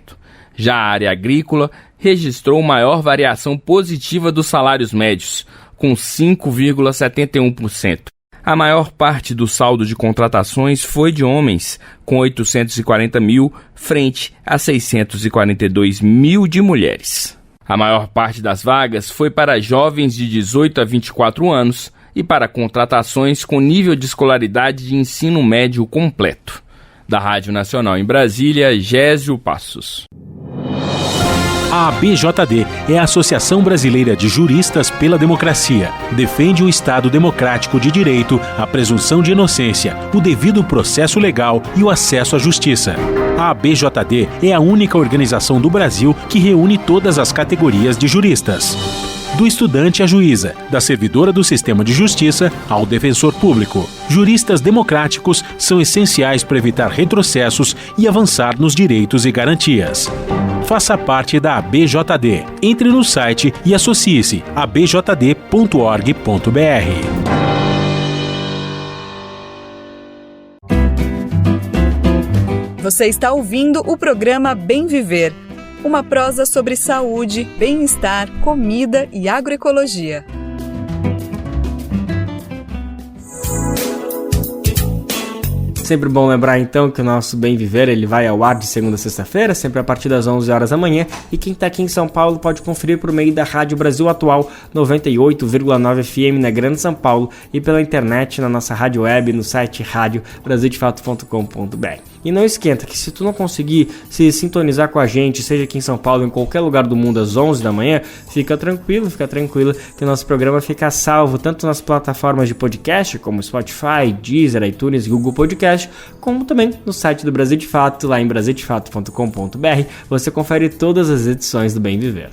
Já a área agrícola registrou maior variação positiva dos salários médios, com 5,71%. A maior parte do saldo de contratações foi de homens, com 840 mil, frente a 642 mil de mulheres. A maior parte das vagas foi para jovens de 18 a 24 anos e para contratações com nível de escolaridade de ensino médio completo. Da Rádio Nacional em Brasília, Gésio Passos. A ABJD é a Associação Brasileira de Juristas pela Democracia. Defende o Estado democrático de direito, a presunção de inocência, o devido processo legal e o acesso à justiça. A ABJD é a única organização do Brasil que reúne todas as categorias de juristas. Do estudante à juíza, da servidora do sistema de justiça ao defensor público. Juristas democráticos são essenciais para evitar retrocessos e avançar nos direitos e garantias. Faça parte da ABJD. Entre no site e associe-se a abjd.org.br. Você está ouvindo o programa Bem Viver, uma prosa sobre saúde, bem-estar, comida e agroecologia. Sempre bom lembrar então que o nosso Bem Viver ele vai ao ar de segunda a sexta-feira, sempre a partir das 11 horas da manhã, e quem está aqui em São Paulo pode conferir por meio da Rádio Brasil Atual 98,9 FM na Grande São Paulo e pela internet na nossa rádio web no site radiobrasildefato.com.br. E não esquenta que se tu não conseguir se sintonizar com a gente, seja aqui em São Paulo ou em qualquer lugar do mundo às 11 da manhã, fica tranquilo que o nosso programa fica salvo tanto nas plataformas de podcast como Spotify, Deezer, iTunes e Google Podcast, como também no site do Brasil de Fato, lá em brasildefato.com.br, você confere todas as edições do Bem Viver.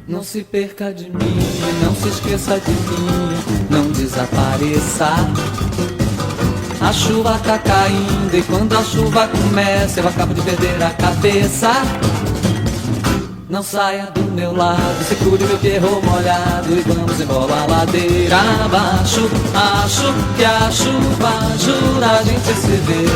Não se perca de mim, não se esqueça de mim, não desapareça. A chuva tá caindo e quando a chuva começa eu acabo de perder a cabeça. Não saia do meu lado, segure meu pierrot molhado e vamos embora a ladeira abaixo. Acho que a chuva ajuda a gente a se ver.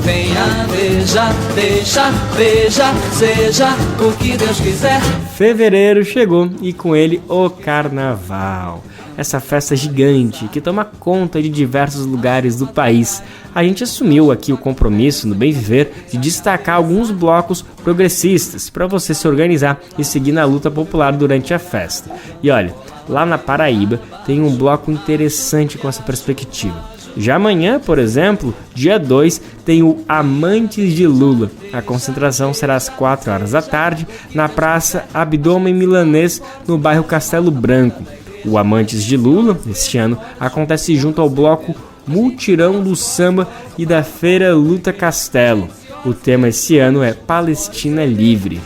Venha, veja, deixa, veja, seja o que Deus quiser. Fevereiro chegou e com ele o Carnaval. Essa festa gigante que toma conta de diversos lugares do país. A gente assumiu aqui o compromisso no Bem Viver de destacar alguns blocos progressistas para você se organizar e seguir na luta popular durante a festa. E olha, lá na Paraíba tem um bloco interessante com essa perspectiva. Já amanhã, por exemplo, dia 2, tem o Amantes de Lula. A concentração será às 4 horas da tarde na Praça Abdômen Milanês, no bairro Castelo Branco. O Amantes de Lula, este ano, acontece junto ao bloco Multirão do Samba e da Feira Luta Castelo. O tema esse ano é Palestina Livre.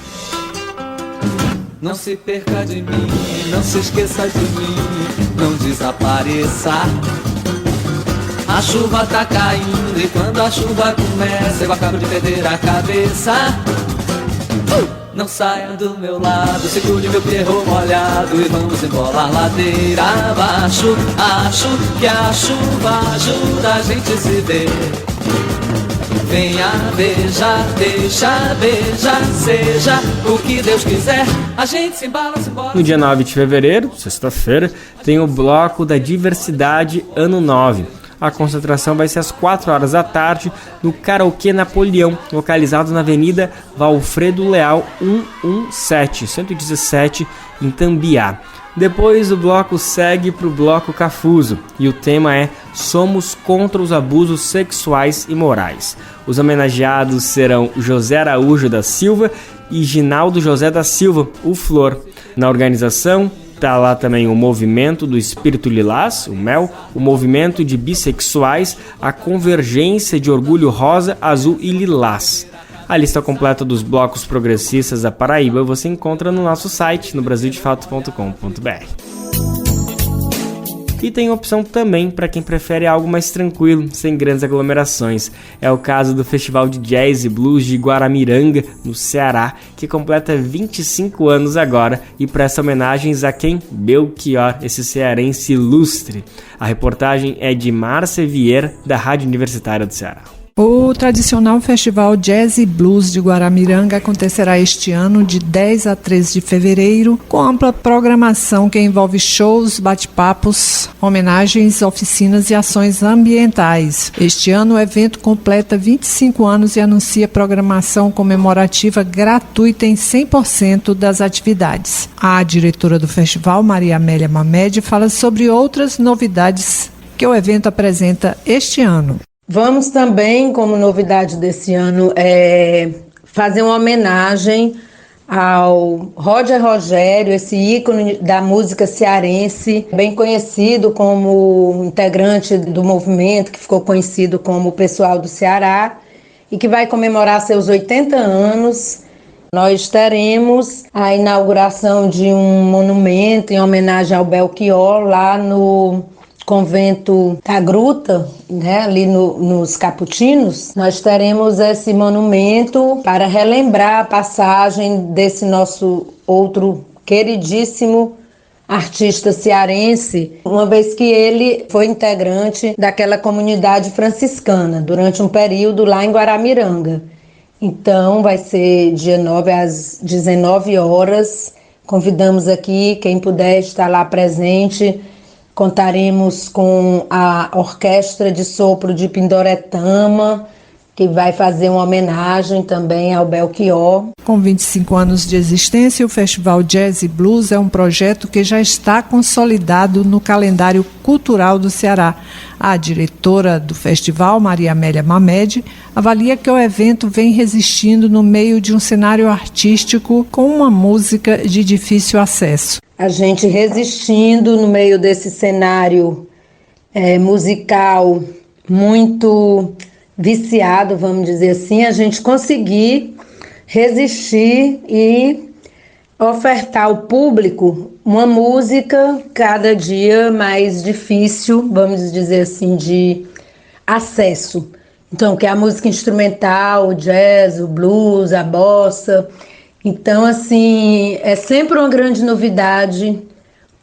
Não se perca de mim, não se esqueça de mim, não desapareça. A chuva tá caindo e quando a chuva começa eu acabo de perder a cabeça. Não saia do meu lado, segure meu pierrot molhado e vamos embora a ladeira abaixo. Acho que a chuva ajuda a gente a se ver. Venha, veja, deixa, beija, seja o que Deus quiser. A gente se embala, se embora. No dia 9 de fevereiro, sexta-feira, tem o Bloco da Diversidade Ano 9. A concentração vai ser às 4 horas da tarde no Karaokê Napoleão, localizado na Avenida Valfredo Leal 117, em Tambiá. Depois o bloco segue para o Bloco Cafuso e o tema é Somos contra os abusos sexuais e morais. Os homenageados serão José Araújo da Silva e Ginaldo José da Silva, o Flor. Na organização está lá também o Movimento do Espírito Lilás, o MEL, o Movimento de Bissexuais, a Convergência de Orgulho Rosa, Azul e Lilás. A lista completa dos blocos progressistas da Paraíba você encontra no nosso site, no brasildefato.com.br. E tem opção também para quem prefere algo mais tranquilo, sem grandes aglomerações. É o caso do Festival de Jazz e Blues de Guaramiranga, no Ceará, que completa 25 anos agora e presta homenagens a quem? Belchior, esse cearense ilustre. A reportagem é de Márcia Vieira, da Rádio Universitária do Ceará. O tradicional Festival Jazz e Blues de Guaramiranga acontecerá este ano de 10 a 13 de fevereiro, com ampla programação que envolve shows, bate-papos, homenagens, oficinas e ações ambientais. Este ano o evento completa 25 anos e anuncia programação comemorativa gratuita em 100% das atividades. A diretora do festival, Maria Amélia Mamed, fala sobre outras novidades que o evento apresenta este ano. Vamos também, como novidade desse ano, fazer uma homenagem ao Roger Rogério, esse ícone da música cearense, bem conhecido como integrante do movimento, que ficou conhecido como o Pessoal do Ceará, e que vai comemorar seus 80 anos. Nós teremos a inauguração de um monumento em homenagem ao Belchior lá no Convento da Gruta, né, ali nos Caputinos. Nós teremos esse monumento para relembrar a passagem desse nosso outro queridíssimo artista cearense, uma vez que ele foi integrante daquela comunidade franciscana durante um período lá em Guaramiranga. Então vai ser dia 9 às 19 horas. Convidamos aqui quem puder estar lá presente. Contaremos com a Orquestra de Sopro de Pindoretama, que vai fazer uma homenagem também ao Belchior. Com 25 anos de existência, o Festival Jazz e Blues é um projeto que já está consolidado no calendário cultural do Ceará. A diretora do festival, Maria Amélia Mamed, avalia que o evento vem resistindo no meio de um cenário artístico com uma música de difícil acesso. A gente resistindo no meio desse cenário musical muito viciado, vamos dizer assim, a gente conseguir resistir e ofertar ao público uma música cada dia mais difícil, vamos dizer assim, de acesso. Então, que é a música instrumental, o jazz, o blues, a bossa. Então, assim, é sempre uma grande novidade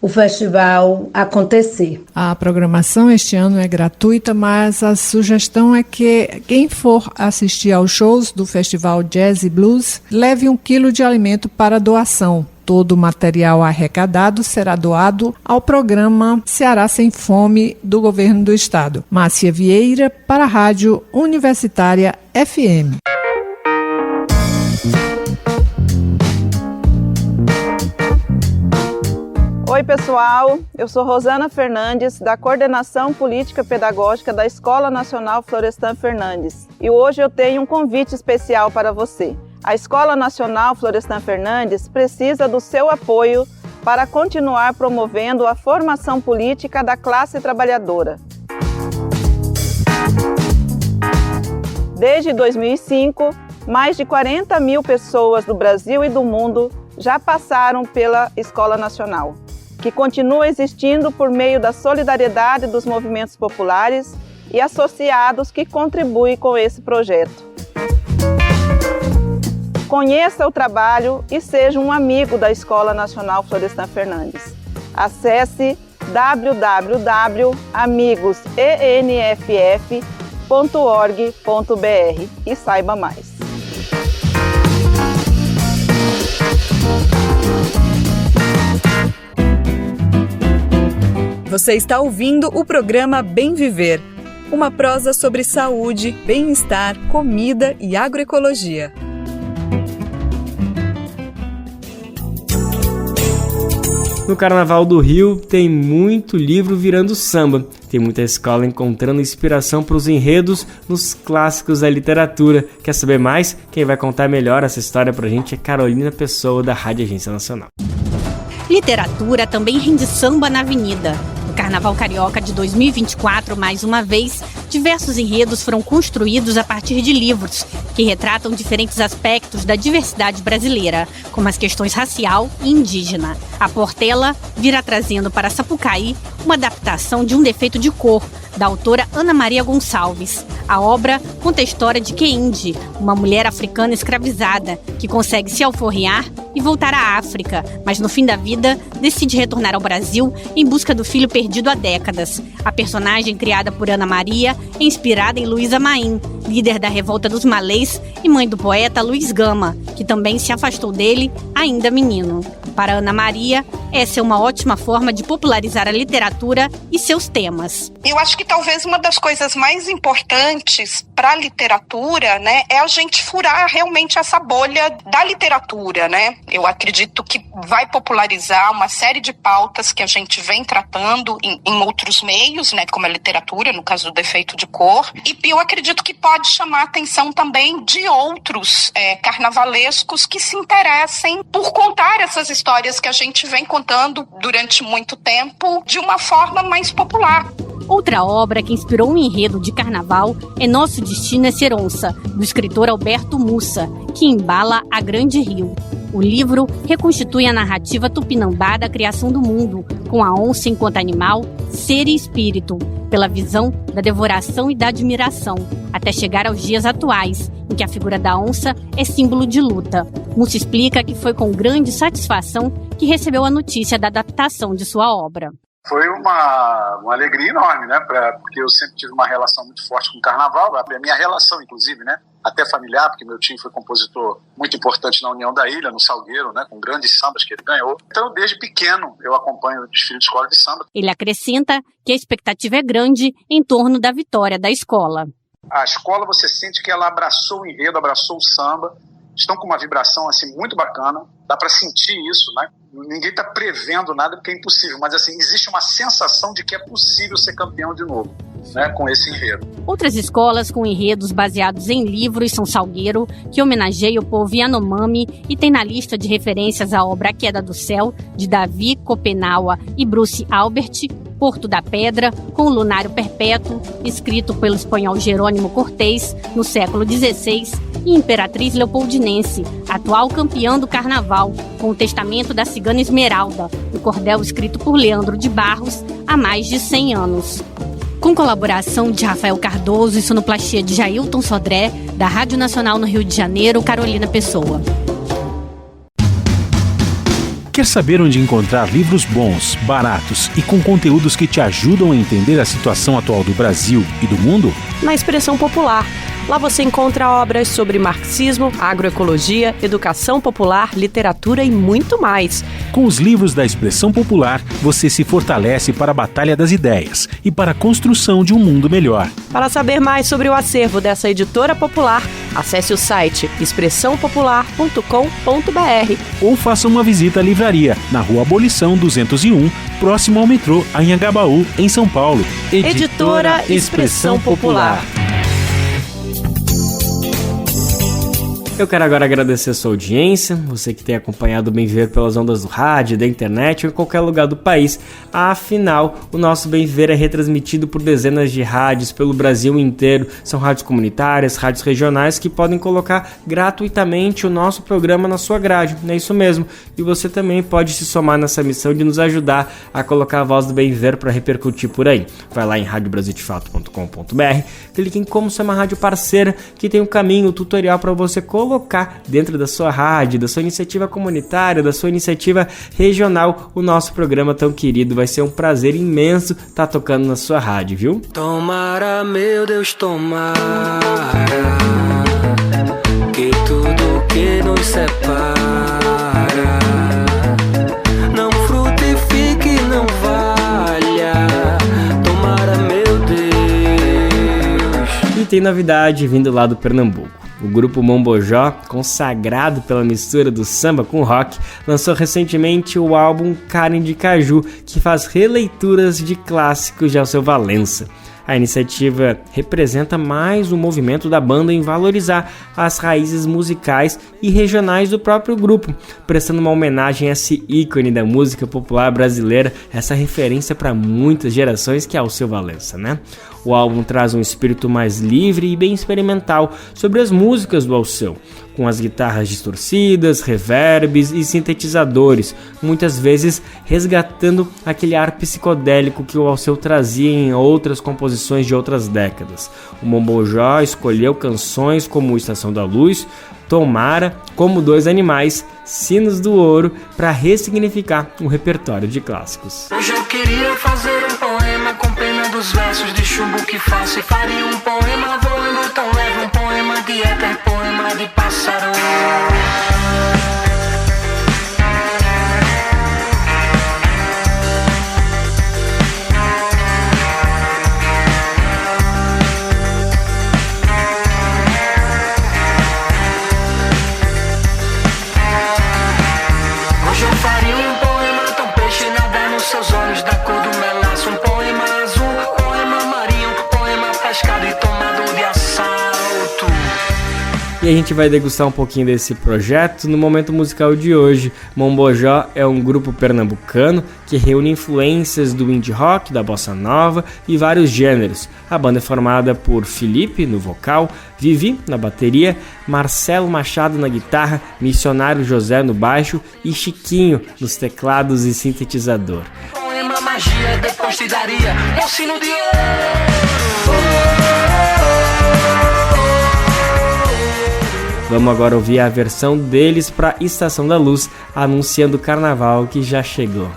o festival acontecer. A programação este ano é gratuita, mas a sugestão é que quem for assistir aos shows do Festival Jazz e Blues leve 1 quilo de alimento para doação. Todo o material arrecadado será doado ao programa Ceará Sem Fome do Governo do Estado. Márcia Vieira, para a Rádio Universitária FM. Oi pessoal, eu sou Rosana Fernandes, da Coordenação Política Pedagógica da Escola Nacional Florestan Fernandes. E hoje eu tenho um convite especial para você. A Escola Nacional Florestan Fernandes precisa do seu apoio para continuar promovendo a formação política da classe trabalhadora. Desde 2005, mais de 40 mil pessoas do Brasil e do mundo já passaram pela Escola Nacional, que continua existindo por meio da solidariedade dos movimentos populares e associados que contribuem com esse projeto. Conheça o trabalho e seja um amigo da Escola Nacional Florestan Fernandes. Acesse www.amigosenff.org.br e saiba mais. Você está ouvindo o programa Bem Viver, uma prosa sobre saúde, bem-estar, comida e agroecologia. No Carnaval do Rio tem muito livro virando samba, tem muita escola encontrando inspiração para os enredos nos clássicos da literatura. Quer saber mais? Quem vai contar melhor essa história pra gente é Carolina Pessoa, da Rádio Agência Nacional. Literatura também rende samba na avenida. No Carnaval Carioca de 2024, mais uma vez, diversos enredos foram construídos a partir de livros que retratam diferentes aspectos da diversidade brasileira, como as questões racial e indígena. A Portela virá trazendo para Sapucaí uma adaptação de Um Defeito de Cor, da autora Ana Maria Gonçalves. A obra conta a história de Keinde, uma mulher africana escravizada que consegue se alforriar e voltar à África, mas no fim da vida decide retornar ao Brasil em busca do filho perdido há décadas. A personagem, criada por Ana Maria, é inspirada em Luísa Maim, líder da Revolta dos Malês e mãe do poeta Luiz Gama, que também se afastou dele ainda menino. Para Ana Maria, essa é uma ótima forma de popularizar a literatura e seus temas. Eu acho que talvez uma das coisas mais importantes para a literatura, né, é a gente furar realmente essa bolha da literatura, né? Eu acredito que vai popularizar uma série de pautas que a gente vem tratando em outros meios, né, como a literatura, no caso do Defeito de Cor, e eu acredito que pode chamar a atenção também de outros carnavalescos que se interessem por contar essas histórias que a gente vem contando durante muito tempo de uma forma mais popular. Outra obra que inspirou um enredo de carnaval é Nosso Destino é Ser Onça, do escritor Alberto Mussa, que embala a Grande Rio. O livro reconstitui a narrativa tupinambá da criação do mundo, com a onça enquanto animal, ser e espírito, pela visão da devoração e da admiração, até chegar aos dias atuais, em que a figura da onça é símbolo de luta. Mussa explica que foi com grande satisfação que recebeu a notícia da adaptação de sua obra. Foi uma alegria enorme, né? Porque eu sempre tive uma relação muito forte com o carnaval, a minha relação, inclusive, né? Até familiar, porque meu tio foi compositor muito importante na União da Ilha, no Salgueiro, né? Com grandes sambas que ele ganhou. Então, desde pequeno, eu acompanho o desfile de escola de samba. Ele acrescenta que a expectativa é grande em torno da vitória da escola. A escola, você sente que ela abraçou o enredo, abraçou o samba. Estão com uma vibração assim muito bacana, dá para sentir isso, né? Ninguém está prevendo nada porque é impossível, mas assim, existe uma sensação de que é possível ser campeão de novo, né, com esse enredo. Outras escolas com enredos baseados em livros são Salgueiro, que homenageia o povo Yanomami e tem na lista de referências a obra A Queda do Céu, de Davi Copenaua e Bruce Albert, Porto da Pedra, com o Lunário Perpétuo, escrito pelo espanhol Jerônimo Cortés no século XVI, e Imperatriz Leopoldinense, atual campeã do carnaval, com o Testamento da Cigana Esmeralda, um cordel escrito por Leandro de Barros há mais de 100 anos. Com colaboração de Rafael Cardoso e sonoplastia de Jailton Sodré, da Rádio Nacional no Rio de Janeiro, Carolina Pessoa. Quer saber onde encontrar livros bons, baratos e com conteúdos que te ajudam a entender a situação atual do Brasil e do mundo? Na Expressão Popular. Lá você encontra obras sobre marxismo, agroecologia, educação popular, literatura e muito mais. Com os livros da Expressão Popular, você se fortalece para a batalha das ideias e para a construção de um mundo melhor. Para saber mais sobre o acervo dessa editora popular, acesse o site expressãopopular.com.br ou faça uma visita à livraria na Rua Abolição 201, próximo ao metrô Anhangabaú, em São Paulo. Editora Expressão Popular. Eu quero agora agradecer a sua audiência, você que tem acompanhado o Bem Viver pelas ondas do rádio, da internet ou em qualquer lugar do país. Afinal, o nosso Bem Viver é retransmitido por dezenas de rádios pelo Brasil inteiro. São rádios comunitárias, rádios regionais que podem colocar gratuitamente o nosso programa na sua grade. É isso mesmo. E você também pode se somar nessa missão de nos ajudar a colocar a voz do Bem Viver para repercutir por aí. Vai lá em radiobrasildefato.com.br, clique em como ser uma rádio parceira, que tem um caminho, um tutorial para você colocar dentro da sua rádio, da sua iniciativa comunitária, da sua iniciativa regional, o nosso programa tão querido. Vai ser um prazer imenso estar tocando na sua rádio, viu? Tomara, meu Deus, tomara, que tudo que nos separa não frutifique, não valha. Tomara, meu Deus. E tem novidade vindo lá do Pernambuco. O grupo Mombojó, consagrado pela mistura do samba com rock, lançou recentemente o álbum Carne de Caju, que faz releituras de clássicos de Alceu Valença. A iniciativa representa mais um movimento da banda em valorizar as raízes musicais e regionais do próprio grupo, prestando uma homenagem a esse ícone da música popular brasileira, essa referência para muitas gerações que é Alceu Valença, né? O álbum traz um espírito mais livre e bem experimental sobre as músicas do Alceu, com as guitarras distorcidas, reverbs e sintetizadores, muitas vezes resgatando aquele ar psicodélico que o Alceu trazia em outras composições de outras décadas. O Mombojó escolheu canções como Estação da Luz, Tomara, Como Dois Animais, Sinos do Ouro, para ressignificar um repertório de clássicos. Hoje eu queria fazer um poema com pena dos versos de chumbo que faço, e faria um poema voando tão leve, um poema de éter, poema de pássaro. Seus olhos da cor do melaço, um poema azul, poema marinho, poema pescado e tomado de assalto. E a gente vai degustar um pouquinho desse projeto no momento musical de hoje. Mombojó é um grupo pernambucano que reúne influências do indie rock, da bossa nova e vários gêneros. A banda é formada por Felipe no vocal, Vivi na bateria, Marcelo Machado na guitarra, Missionário José no baixo e Chiquinho nos teclados e sintetizador. Poema magia, depois te daria um sino de ouro. Vamos agora ouvir a versão deles para Estação da Luz, anunciando o carnaval que já chegou.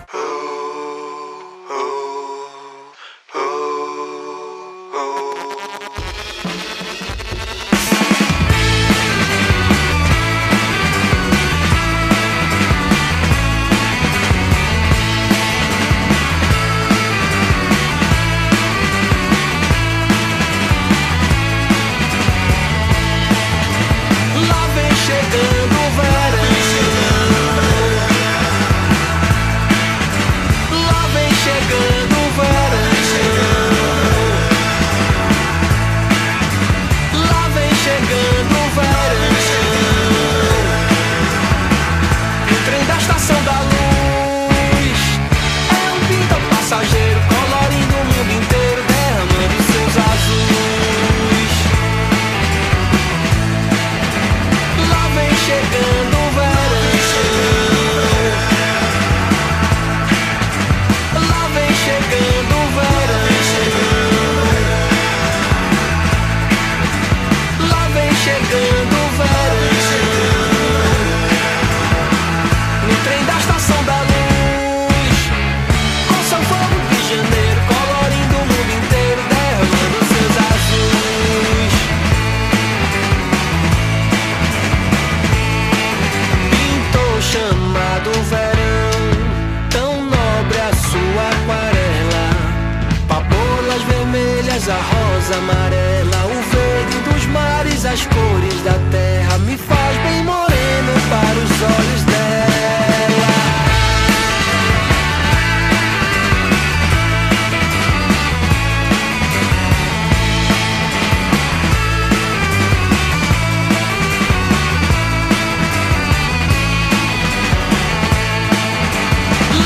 A rosa amarela, o verde dos mares, as cores da terra me faz bem moreno para os olhos dela.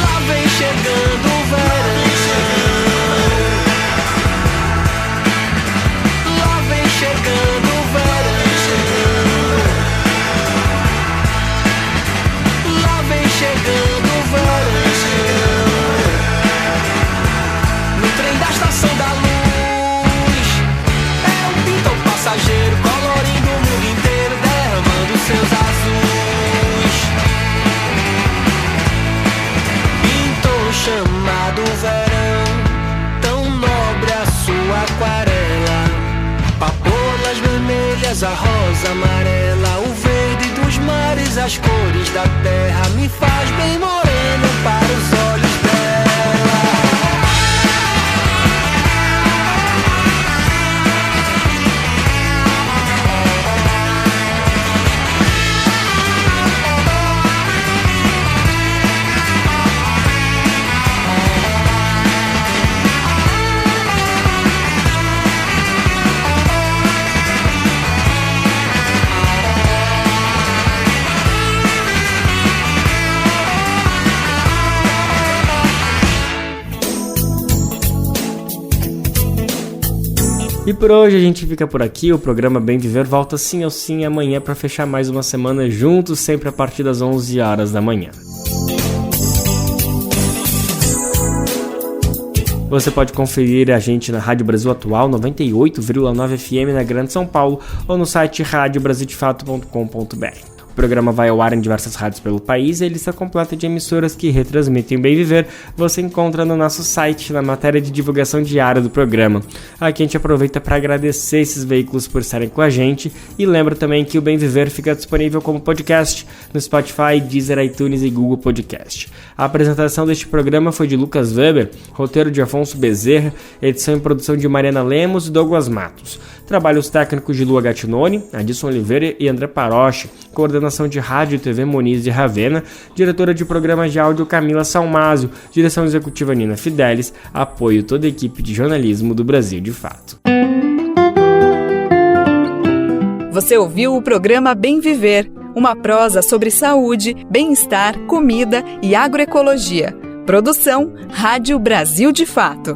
Lá vem chegando o verão. Colorindo o mundo inteiro, derramando seus azuis. Pintou chamado verão, tão nobre a sua aquarela. Papolas vermelhas, a rosa amarela, o verde dos mares, as cores da terra me faz bem moreno para os olhos dela. E por hoje a gente fica por aqui. O programa Bem Viver volta sim ou sim amanhã para fechar mais uma semana juntos, sempre a partir das 11 horas da manhã. Você pode conferir a gente na Rádio Brasil Atual 98,9 FM na Grande São Paulo ou no site radiobrasildefato.com.br. O programa vai ao ar em diversas rádios pelo país e a lista completa de emissoras que retransmitem o Bem Viver você encontra no nosso site, na matéria de divulgação diária do programa. Aqui a gente aproveita para agradecer esses veículos por estarem com a gente e lembra também que o Bem Viver fica disponível como podcast no Spotify, Deezer, iTunes e Google Podcast. A apresentação deste programa foi de Lucas Weber, roteiro de Afonso Bezerra, edição e produção de Mariana Lemos e Douglas Matos. Trabalhos técnicos de Lua Gattinoni, Adilson Oliveira e André Paroche, coordenação de Rádio e TV Moniz de Ravena, diretora de programas de áudio Camila Salmásio, direção executiva Nina Fidelis, apoio toda a equipe de jornalismo do Brasil de Fato. Você ouviu o programa Bem Viver, uma prosa sobre saúde, bem-estar, comida e agroecologia. Produção Rádio Brasil de Fato.